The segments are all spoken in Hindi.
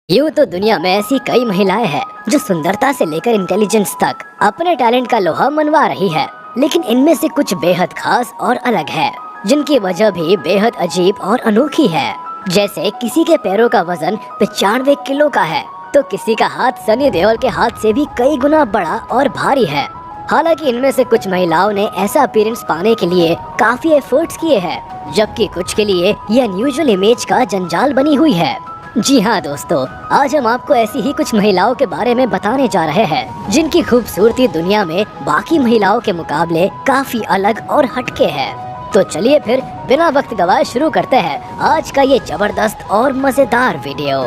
यूँ तो दुनिया में ऐसी कई महिलाएं हैं जो सुंदरता से लेकर इंटेलिजेंस तक अपने टैलेंट का लोहा मनवा रही है, लेकिन इनमें से कुछ बेहद खास और अलग है, जिनकी वजह भी बेहद अजीब और अनोखी है। जैसे किसी के पैरों का वजन 95 किलो का है, तो किसी का हाथ सनी देओल के हाथ से भी कई गुना बड़ा और भारी है। हालांकि इनमें से कुछ महिलाओं ने ऐसा अपीयरेंस पाने के लिए काफी एफर्ट्स किए हैं, जबकि कुछ के लिए यह अनयूजुअल इमेज का जंजाल बनी हुई है। जी हाँ दोस्तों, आज हम आपको ऐसी ही कुछ महिलाओं के बारे में बताने जा रहे हैं, जिनकी खूबसूरती दुनिया में बाकी महिलाओं के मुकाबले काफी अलग और हटके है। तो चलिए फिर बिना वक्त गवाए शुरू करते हैं आज का ये जबरदस्त और मजेदार वीडियो।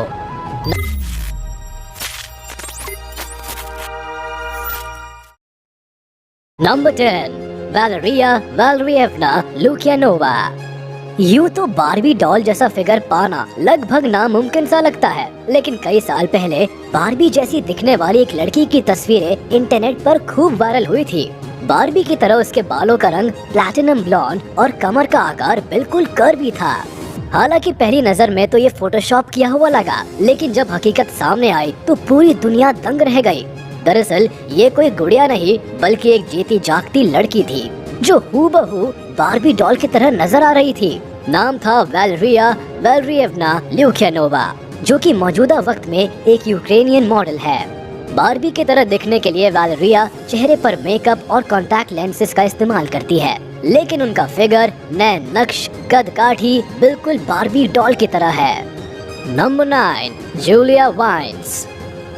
नंबर 10, वैलेरिया वैलरिएवना लुकियानोवा। यूँ तो बारबी डॉल जैसा फिगर पाना लगभग नामुमकिन सा लगता है, लेकिन कई साल पहले बारबी जैसी दिखने वाली एक लड़की की तस्वीरें इंटरनेट पर खूब वायरल हुई थी। बारबी की तरह उसके बालों का रंग प्लैटिनम ब्लॉन्ड और कमर का आकार बिल्कुल कर्वी था। हालांकि पहली नजर में तो ये फोटोशॉप किया हुआ लगा, लेकिन जब हकीकत सामने आई तो पूरी दुनिया दंग रह गई। दरअसल ये कोई गुड़िया नहीं, बल्कि एक जीती जागती लड़की थी जो हूबहू बारबी डॉल की तरह नजर आ रही थी। नाम था वैलेरिया वैलरिएवना लुकियानोवा, जो कि मौजूदा वक्त में एक यूक्रेनियन मॉडल है। बारबी की तरह दिखने के लिए वैलेरिया चेहरे पर मेकअप और कॉन्टैक्ट लेंसेज का इस्तेमाल करती है, लेकिन उनका फिगर, नैन नक्श, कद काठी बिल्कुल बारबी डॉल की तरह है। Number 9, Julia Vines.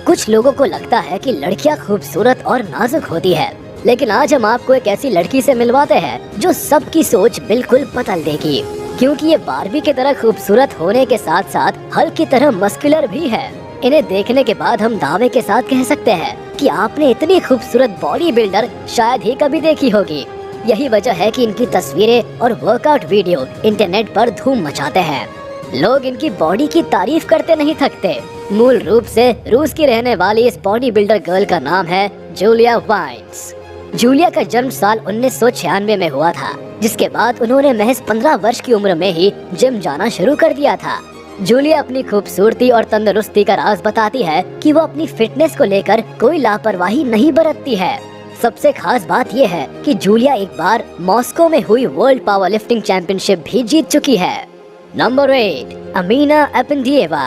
कुछ लोगों को लगता है कि लड़कियां खूबसूरत और नाजुक होती है, लेकिन आज हम आपको एक ऐसी लड़की से मिलवाते हैं जो सबकी सोच बिल्कुल बदल देगी, क्योंकि ये बारबी की तरह खूबसूरत होने के साथ साथ हल्क की तरह मस्कुलर भी है। इन्हें देखने के बाद हम दावे के साथ कह सकते हैं कि आपने इतनी खूबसूरत बॉडी बिल्डर शायद ही कभी देखी होगी। यही वजह है कि इनकी तस्वीरें और वर्कआउट वीडियो इंटरनेट पर धूम मचाते हैं। लोग इनकी बॉडी की तारीफ करते नहीं थकते। मूल रूप से रूस की रहने वाली इस बॉडी बिल्डर गर्ल का नाम है जूलिया वाइन्स। जूलिया का जन्म साल 1996 में हुआ था, जिसके बाद उन्होंने महज 15 वर्ष की उम्र में ही जिम जाना शुरू कर दिया था। जूलिया अपनी खूबसूरती और तंदुरुस्ती का राज बताती है कि वो अपनी फिटनेस को लेकर कोई लापरवाही नहीं बरतती है। सबसे खास बात ये है कि जूलिया एक बार मॉस्को में हुई वर्ल्ड पावर लिफ्टिंग चैंपियनशिप भी जीत चुकी है। नंबर 8, अमीना एपेंडिएवा।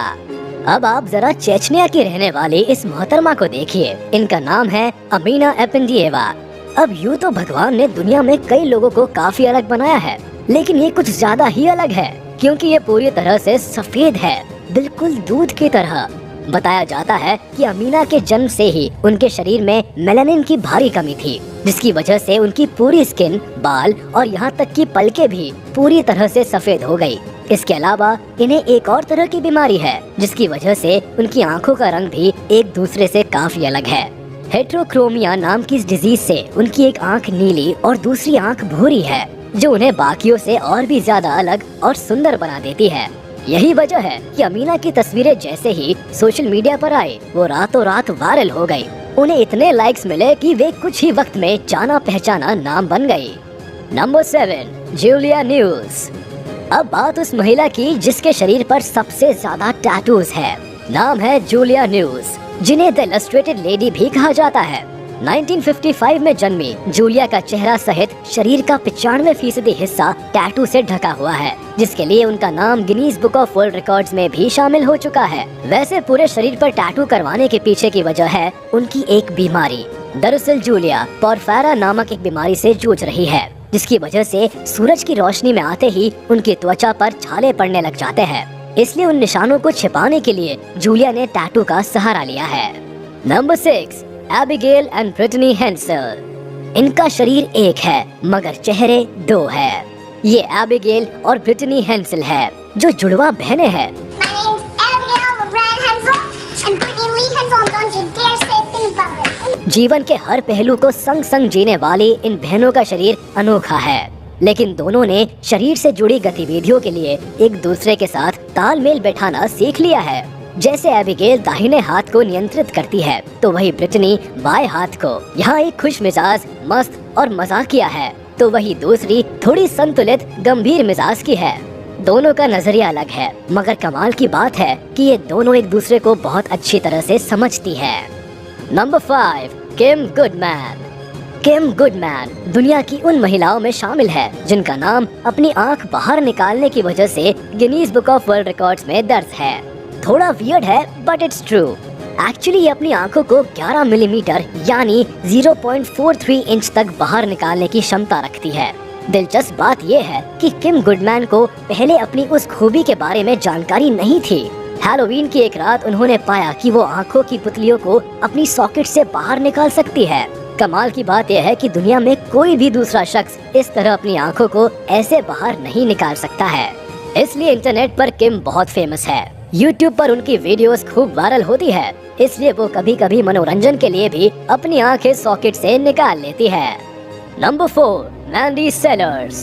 अब आप जरा चेचनिया की रहने वाली इस मोहतरमा को देखिए। इनका नाम है अमीना एपेंडिएवा। अब यूँ तो भगवान ने दुनिया में कई लोगों को काफी अलग बनाया है, लेकिन ये कुछ ज्यादा ही अलग है, क्योंकि ये पूरी तरह से सफेद है, बिल्कुल दूध की तरह। बताया जाता है कि अमीना के जन्म से ही उनके शरीर में मेलानिन की भारी कमी थी, जिसकी वजह से उनकी पूरी स्किन, बाल और यहाँ तक कि पलकें भी पूरी तरह से सफेद हो गई। इसके अलावा इन्हें एक और तरह की बीमारी है, जिसकी वजह से उनकी आंखों का रंग भी एक दूसरे से काफी अलग है। हेट्रोक्रोमिया नाम की इस डिजीज से उनकी एक आंख नीली और दूसरी आंख भूरी है, जो उन्हें बाकियों से और भी ज्यादा अलग और सुंदर बना देती है। यही वजह है कि अमीना की तस्वीरें जैसे ही सोशल मीडिया पर आई, वो रातों रात वायरल हो गई। उन्हें इतने लाइक्स मिले कि वे कुछ ही वक्त में जाना पहचाना नाम बन गई। Number 7, Julia news. अब बात उस महिला की जिसके शरीर पर सबसे ज्यादा टैटूज है। नाम है जूलिया न्यूज, जिन्हें द इलस्ट्रेटेड लेडी भी कहा जाता है। 1955 में जन्मी जूलिया का चेहरा सहित शरीर का 95% हिस्सा टैटू से ढका हुआ है, जिसके लिए उनका नाम Guinness book of world records में भी शामिल हो चुका है। वैसे पूरे शरीर पर टैटू करवाने के पीछे की वजह है उनकी एक बीमारी। दरअसल जूलिया पोरफेरा नामक एक बीमारी से जूझ रही है, जिसकी वजह से सूरज की रोशनी में आते ही उनकी त्वचा पर छाले पड़ने लग जाते हैं। इसलिए उन निशानों को छिपाने के लिए जूलिया ने टैटू का सहारा लिया है। Number 6, Abigail and Brittany Hensel. इनका शरीर एक है मगर चेहरे दो है। ये एबिगेल और ब्रिटनी हेंसल है, जो जुड़वा बहनें हैं। जीवन के हर पहलू को संग संग जीने वाली इन बहनों का शरीर अनोखा है, लेकिन दोनों ने शरीर से जुड़ी गतिविधियों के लिए एक दूसरे के साथ तालमेल बैठाना सीख लिया है। जैसे एबिगेल दाहिने हाथ को नियंत्रित करती है, तो वही ब्रिटनी बाएं हाथ को। यहाँ एक खुश मिजाज, मस्त और मजाकिया है, तो वही दूसरी थोड़ी संतुलित गंभीर मिजाज की है। दोनों का नजरिया अलग है, मगर कमाल की बात है कि ये दोनों एक दूसरे को बहुत अच्छी तरह से समझती है। नंबर 5, किम गुडमैन। किम गुडमैन दुनिया की उन महिलाओं में शामिल है जिनका नाम अपनी आंख बाहर निकालने की वजह से Guinness book of world records में दर्ज है। थोड़ा वियर्ड है बट इट्स ट्रू। एक्चुअली ये अपनी आंखों को 11 मिलीमीटर यानी 0.43 इंच तक बाहर निकालने की क्षमता रखती है। दिलचस्प बात यह है कि किम गुडमैन को पहले अपनी उस खूबी के बारे में जानकारी नहीं थी। हैलोवीन की एक रात उन्होंने पाया कि वो आंखों की पुतलियों को अपनी सॉकेट से बाहर निकाल सकती है। कमाल की बात यह है कि दुनिया में कोई भी दूसरा शख्स इस तरह अपनी आंखों को ऐसे बाहर नहीं निकाल सकता है। इसलिए इंटरनेट पर किम बहुत फेमस है। YouTube पर उनकी वीडियोस खूब वायरल होती है, इसलिए वो कभी कभी मनोरंजन के लिए भी अपनी आंखें सॉकेट से निकाल लेती है। Number 4, Mandy Sellers.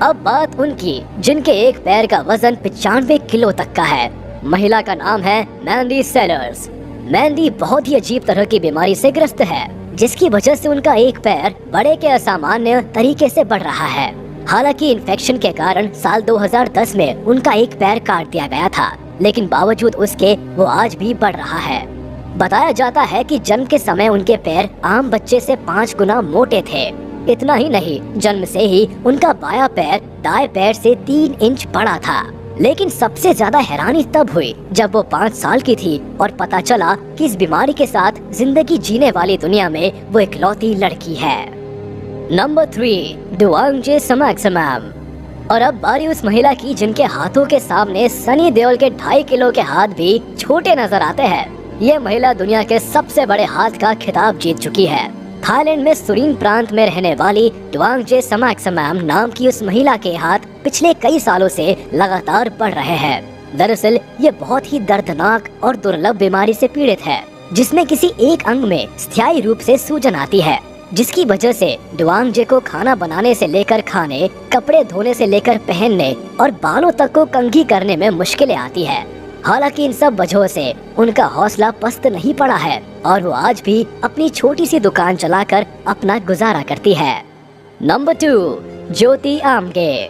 अब बात उनकी जिनके एक पैर का वजन 95 किलो तक का है। महिला का नाम है मैंडी सेलर्स। मैंडी बहुत ही अजीब तरह की बीमारी से ग्रस्त है, जिसकी वजह से उनका एक पैर बड़े के असामान्य तरीके से बढ़ रहा है। हालांकि इन्फेक्शन के कारण साल 2010 में उनका एक पैर काट दिया गया था, लेकिन बावजूद उसके वो आज भी बढ़ रहा है। बताया जाता है कि जन्म के समय उनके पैर आम बच्चे से 5 गुना मोटे थे। इतना ही नहीं, जन्म से ही उनका बायां पैर दाएं पैर से 3 इंच बड़ा था। लेकिन सबसे ज्यादा हैरानी तब हुई जब वो 5 साल की थी और पता चला कि इस बीमारी के साथ जिंदगी जीने वाली दुनिया में वो इकलौती लड़की है। नंबर 3, डुआंगजे समाक्समैम। और अब बारी उस महिला की जिनके हाथों के सामने सनी देओल के 2.5 किलो के हाथ भी छोटे नजर आते हैं। ये महिला दुनिया के सबसे बड़े हाथ का खिताब जीत चुकी है। थाईलैंड में सुरीन प्रांत में रहने वाली डुआंगजे समाक्समैम नाम की उस महिला के हाथ पिछले कई सालों से लगातार बढ़ रहे हैं। दरअसल ये बहुत ही दर्दनाक और दुर्लभ बीमारी से पीड़ित है, जिसमें किसी एक अंग में स्थायी रूप से सूजन आती है, जिसकी वजह से डुआंगजे को खाना बनाने से लेकर खाने, कपड़े धोने से लेकर पहनने और बालों तक को कंघी करने में मुश्किलें आती है। हालांकि इन सब वजहों से उनका हौसला पस्त नहीं पड़ा है और वो आज भी अपनी छोटी सी दुकान चलाकर अपना गुजारा करती है। नंबर 2, ज्योति आमगे।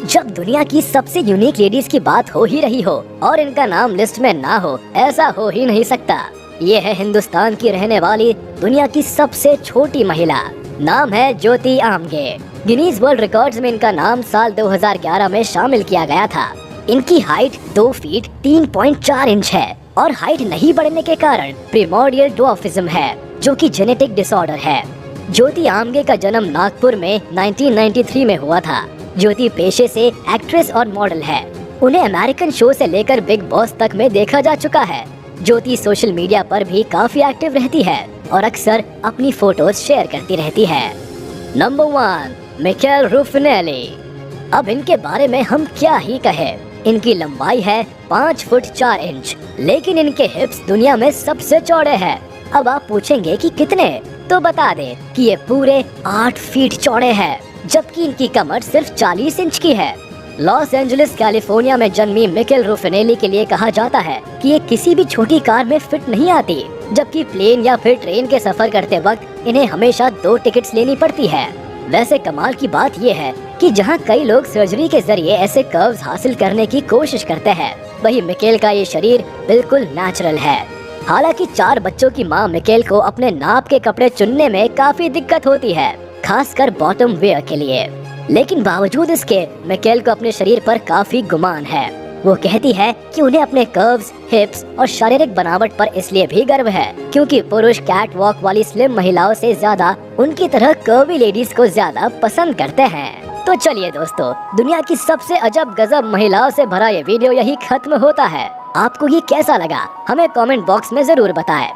जब दुनिया की सबसे यूनिक लेडीज की बात हो ही रही हो और इनका नाम लिस्ट में ना हो, ऐसा हो ही नहीं सकता। ये है हिंदुस्तान की रहने वाली दुनिया की सबसे छोटी महिला। नाम है ज्योति आमगे। गिनीज वर्ल्ड रिकॉर्ड्स में इनका नाम साल 2011 में शामिल किया गया था। इनकी हाइट 2 फीट 3.4 इंच है और हाइट नहीं बढ़ने के कारण प्रिमोर्डियल ड्वार्फिज्म है, जो कि जेनेटिक डिसऑर्डर है। ज्योति आमगे का जन्म नागपुर में 1993 में हुआ था। ज्योति पेशे से एक्ट्रेस और मॉडल है। उन्हें अमेरिकन शो से लेकर बिग बॉस तक में देखा जा चुका है। ज्योति सोशल मीडिया पर भी काफी एक्टिव रहती है और अक्सर अपनी फोटोज शेयर करती रहती है। Number 1, Mikel Ruffinelli. अब इनके बारे में हम क्या ही कहें। इनकी लंबाई है 5 फुट 4 इंच, लेकिन इनके हिप्स दुनिया में सबसे चौड़े हैं। अब आप पूछेंगे कि कितने, तो बता दें कि ये पूरे 8 फीट चौड़े हैं, जबकि इनकी कमर सिर्फ 40 इंच की है। लॉस एंजलिस कैलिफोर्निया में जन्मी मिकेल रूफिनेली के लिए कहा जाता है कि ये किसी भी छोटी कार में फिट नहीं आती, जबकि प्लेन या फिर ट्रेन के सफर करते वक्त इन्हें हमेशा 2 टिकट्स लेनी पड़ती है। वैसे कमाल की बात ये है कि जहाँ कई लोग सर्जरी के जरिए ऐसे कर्व्स हासिल करने की कोशिश करते हैं, वही मिकेल का ये शरीर बिल्कुल नेचुरल है। हालांकि 4 बच्चों की मां मिकेल को अपने नाप के कपड़े चुनने में काफी दिक्कत होती है, खासकर बॉटम वेयर के लिए। लेकिन बावजूद इसके मिकेल को अपने शरीर पर काफी गुमान है। वो कहती है कि उन्हें अपने कर्व्स, हिप्स और शारीरिक बनावट पर इसलिए भी गर्व है क्योंकि पुरुष कैट वॉक वाली स्लिम महिलाओं से ज्यादा उनकी तरह कर्वी लेडीज को ज्यादा पसंद करते हैं। तो चलिए दोस्तों, दुनिया की सबसे अजब गजब महिलाओं से भरा ये वीडियो यही खत्म होता है। आपको ये कैसा लगा हमें कमेंट बॉक्स में जरूर बताएं।